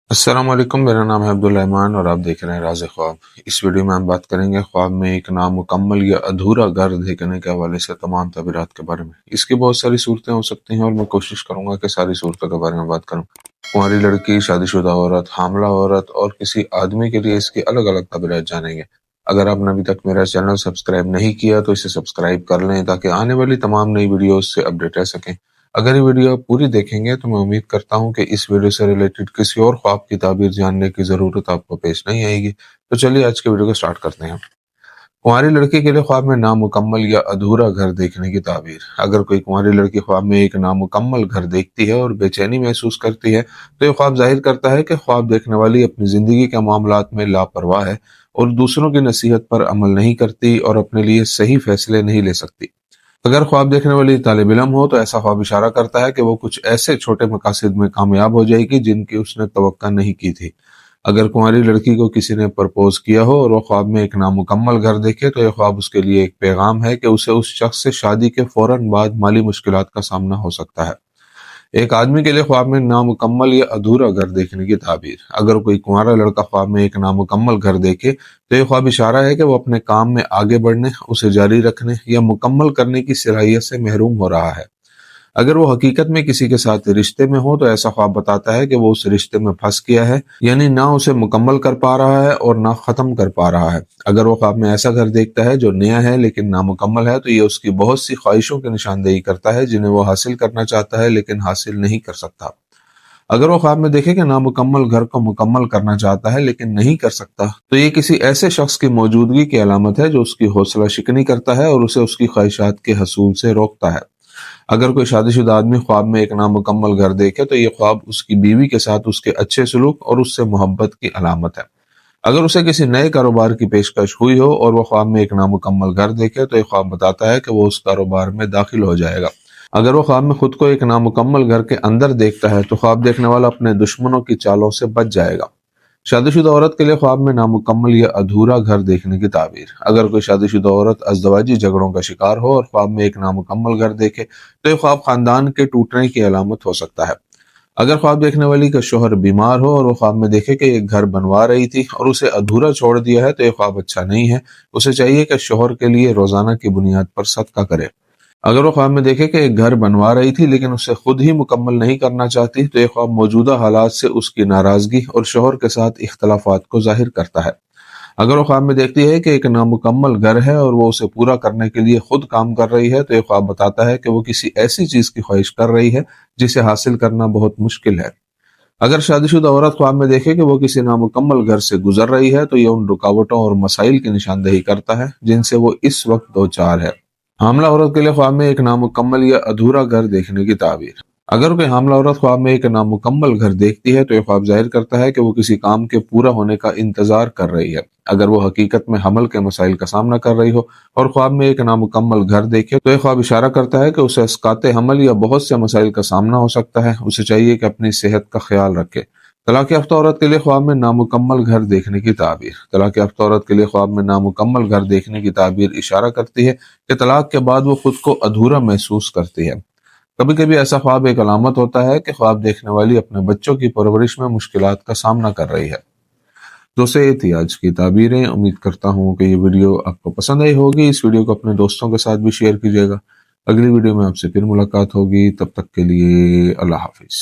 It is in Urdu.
السلام علیکم، میرا نام ہے عبدالرحمان اور آپ دیکھ رہے ہیں راز خواب۔ اس ویڈیو میں ہم بات کریں گے خواب میں ایک نامکمل یا ادھورا گھر دیکھنے کے حوالے سے تمام تعبیرات کے بارے میں۔ اس کی بہت ساری صورتیں ہو سکتی ہیں اور میں کوشش کروں گا کہ ساری صورتوں کے بارے میں بات کروں۔ کنواری لڑکی، شادی شدہ عورت، حاملہ عورت اور کسی آدمی کے لیے اس کی الگ الگ تعبیرات جانیں گے۔ اگر آپ نے ابھی تک میرا چینل سبسکرائب نہیں کیا تو اسے سبسکرائب کر لیں تاکہ آنے والی تمام نئی ویڈیوز سے اپڈیٹ رہ سکیں۔ اگر یہ ویڈیو آپ پوری دیکھیں گے تو میں امید کرتا ہوں کہ اس ویڈیو سے ریلیٹڈ کسی اور خواب کی تعبیر جاننے کی ضرورت آپ کو پیش نہیں آئے گی۔ تو چلیے آج کے ویڈیو کو سٹارٹ کرتے ہیں۔ کنواری لڑکی کے لیے خواب میں نامکمل یا ادھورا گھر دیکھنے کی تعبیر۔ اگر کوئی کنواری لڑکی خواب میں ایک نامکمل گھر دیکھتی ہے اور بے چینی محسوس کرتی ہے تو یہ خواب ظاہر کرتا ہے کہ خواب دیکھنے والی اپنی زندگی کے معاملات میں لاپرواہ ہے اور دوسروں کی نصیحت پر عمل نہیں کرتی اور اپنے لیے صحیح فیصلے نہیں لے سکتی۔ اگر خواب دیکھنے والی طالب علم ہو تو ایسا خواب اشارہ کرتا ہے کہ وہ کچھ ایسے چھوٹے مقاصد میں کامیاب ہو جائے گی جن کی اس نے توقع نہیں کی تھی۔ اگر کنواری لڑکی کو کسی نے پرپوز کیا ہو اور وہ خواب میں ایک نامکمل گھر دیکھے تو یہ خواب اس کے لیے ایک پیغام ہے کہ اسے اس شخص سے شادی کے فوراً بعد مالی مشکلات کا سامنا ہو سکتا ہے۔ ایک آدمی کے لیے خواب میں نامکمل یا ادھورا گھر دیکھنے کی تعبیر۔ اگر کوئی کنوارا لڑکا خواب میں ایک نامکمل گھر دیکھے تو یہ خواب اشارہ ہے کہ وہ اپنے کام میں آگے بڑھنے، اسے جاری رکھنے یا مکمل کرنے کی صلاحیت سے محروم ہو رہا ہے۔ اگر وہ حقیقت میں کسی کے ساتھ رشتے میں ہو تو ایسا خواب بتاتا ہے کہ وہ اس رشتے میں پھنس گیا ہے، یعنی نہ اسے مکمل کر پا رہا ہے اور نہ ختم کر پا رہا ہے۔ اگر وہ خواب میں ایسا گھر دیکھتا ہے جو نیا ہے لیکن نامکمل ہے تو یہ اس کی بہت سی خواہشوں کی نشاندہی کرتا ہے جنہیں وہ حاصل کرنا چاہتا ہے لیکن حاصل نہیں کر سکتا۔ اگر وہ خواب میں دیکھے کہ نامکمل گھر کو مکمل کرنا چاہتا ہے لیکن نہیں کر سکتا تو یہ کسی ایسے شخص کی موجودگی کی علامت ہے جو اس کی حوصلہ شکنی کرتا ہے اور اسے اس کی خواہشات کے حصول سے روکتا ہے۔ اگر کوئی شادی شدہ آدمی خواب میں ایک نامکمل گھر دیکھے تو یہ خواب اس کی بیوی کے ساتھ اس کے اچھے سلوک اور اس سے محبت کی علامت ہے۔ اگر اسے کسی نئے کاروبار کی پیشکش ہوئی ہو اور وہ خواب میں ایک نامکمل گھر دیکھے تو یہ خواب بتاتا ہے کہ وہ اس کاروبار میں داخل ہو جائے گا۔ اگر وہ خواب میں خود کو ایک نامکمل گھر کے اندر دیکھتا ہے تو خواب دیکھنے والا اپنے دشمنوں کی چالوں سے بچ جائے گا۔ شادی شدہ عورت کے لیے خواب میں نامکمل یا ادھورا گھر دیکھنے کی تعبیر۔ اگر کوئی شادی شدہ عورت ازدواجی جھگڑوں کا شکار ہو اور خواب میں ایک نامکمل گھر دیکھے تو یہ خواب خاندان کے ٹوٹنے کی علامت ہو سکتا ہے۔ اگر خواب دیکھنے والی کا شوہر بیمار ہو اور وہ خواب میں دیکھے کہ ایک گھر بنوا رہی تھی اور اسے ادھورا چھوڑ دیا ہے تو یہ خواب اچھا نہیں ہے۔ اسے چاہیے کہ شوہر کے لیے روزانہ کی بنیاد پر صدقہ کرے۔ اگر وہ خواب میں دیکھے کہ ایک گھر بنوا رہی تھی لیکن اسے خود ہی مکمل نہیں کرنا چاہتی تو یہ خواب موجودہ حالات سے اس کی ناراضگی اور شوہر کے ساتھ اختلافات کو ظاہر کرتا ہے۔ اگر وہ خواب میں دیکھتی ہے کہ ایک نامکمل گھر ہے اور وہ اسے پورا کرنے کے لیے خود کام کر رہی ہے تو یہ خواب بتاتا ہے کہ وہ کسی ایسی چیز کی خواہش کر رہی ہے جسے حاصل کرنا بہت مشکل ہے۔ اگر شادی شدہ عورت خواب میں دیکھے کہ وہ کسی نامکمل گھر سے گزر رہی ہے تو یہ ان رکاوٹوں اور مسائل کی نشاندہی کرتا ہے جن سے وہ اس وقت دوچار ہے۔ حاملہ عورت کے لیے خواب میں ایک نامکمل یا ادھورا گھر دیکھنے کی تعبیر۔ اگر کوئی حاملہ عورت خواب میں ایک نامکمل گھر دیکھتی ہے تو یہ خواب ظاہر کرتا ہے کہ وہ کسی کام کے پورا ہونے کا انتظار کر رہی ہے۔ اگر وہ حقیقت میں حمل کے مسائل کا سامنا کر رہی ہو اور خواب میں ایک نامکمل گھر دیکھے تو یہ خواب اشارہ کرتا ہے کہ اسے اسقاط حمل یا بہت سے مسائل کا سامنا ہو سکتا ہے۔ اسے چاہیے کہ اپنی صحت کا خیال رکھے۔ طلاق یافتہ عورت کے لیے خواب میں نامکمل گھر دیکھنے کی تعبیر۔ طلاق یافتہ عورت کے لیے خواب میں نامکمل گھر دیکھنے کی تعبیر اشارہ کرتی ہے کہ طلاق کے بعد وہ خود کو ادھورا محسوس کرتی ہے۔ کبھی کبھی ایسا خواب ایک علامت ہوتا ہے کہ خواب دیکھنے والی اپنے بچوں کی پرورش میں مشکلات کا سامنا کر رہی ہے۔ دوستو یہ تھی آج کی تعبیریں۔ امید کرتا ہوں کہ یہ ویڈیو آپ کو پسند آئی ہوگی۔ اس ویڈیو کو اپنے دوستوں کے ساتھ بھی شیئر کیجیے گا۔ اگلی ویڈیو میں آپ سے پھر ملاقات ہوگی، تب تک کے لیے اللہ حافظ۔